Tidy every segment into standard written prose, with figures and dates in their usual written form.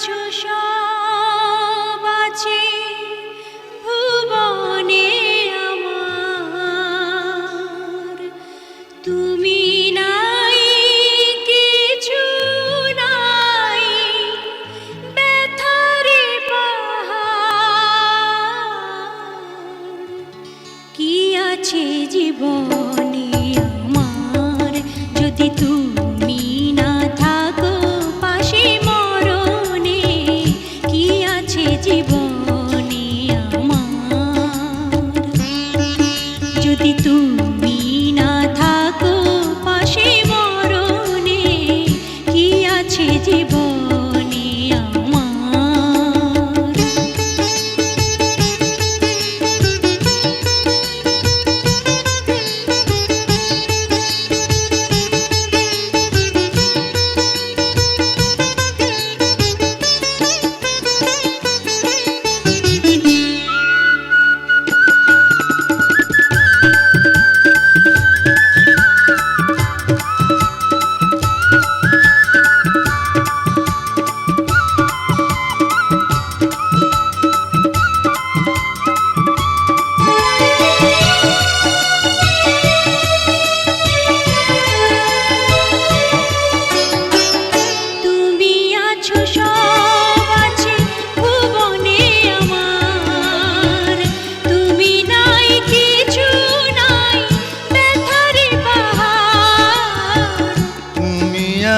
আছো সব আছে ভুবনে আমার, তুমি নাই কিছু নাই ব্যথারে পাহাড়। কি আছে জীবনে আমার যদি তুমি না থাকো পাশে মরণে? কি আছে জীবনে আমার যদি তুমি না থাকো পাশে মরণে? কি আছে জীবনে আমার?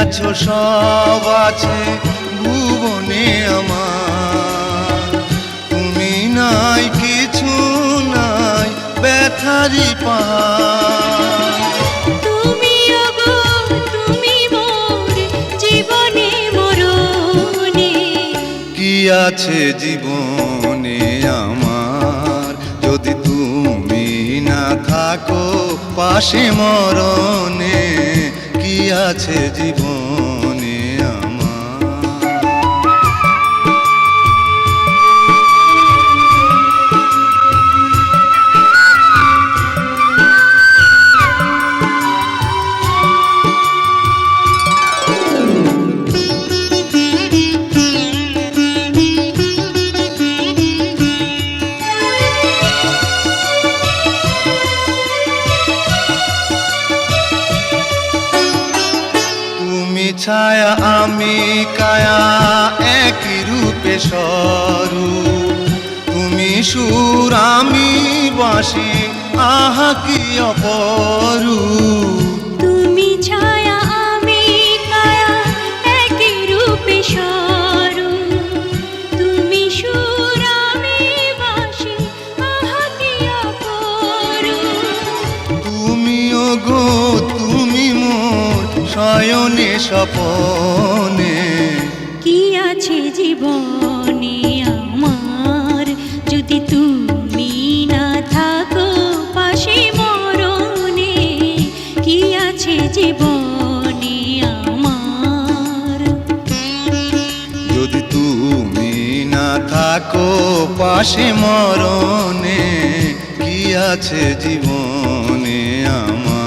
আছো সব আছে ভুবনে আমার, তুমি নাই কিছু নাই ব্যথারি পাহাড়। তুমি ওগো তুমি মোর জীবনে মরণে। কি আছে জীবনে আমার যদি তুমি না থাকো পাশে মরণে? কি আছে জীবনে আমার? ছায়া আমি কায়া একই রূপে স্বরূপ, তুমি সুর আমি বাঁশি আহা কি অপরূপ। তুমি ছায়া আমি কায়া একই রূপে স্বরূপ, তুমি সুর আমি বাঁশি আহা কি অপরূপ। তুমি ওগো তুমি মোর শয়নে স্বপনে। কি আছে জীবনে আমার যদি তুমি না থাকো পাশে মরণে? কি আছে জীবনে আমার যদি তুমি না থাকো পাশে মরণে? কি আছে জীবনে আমার?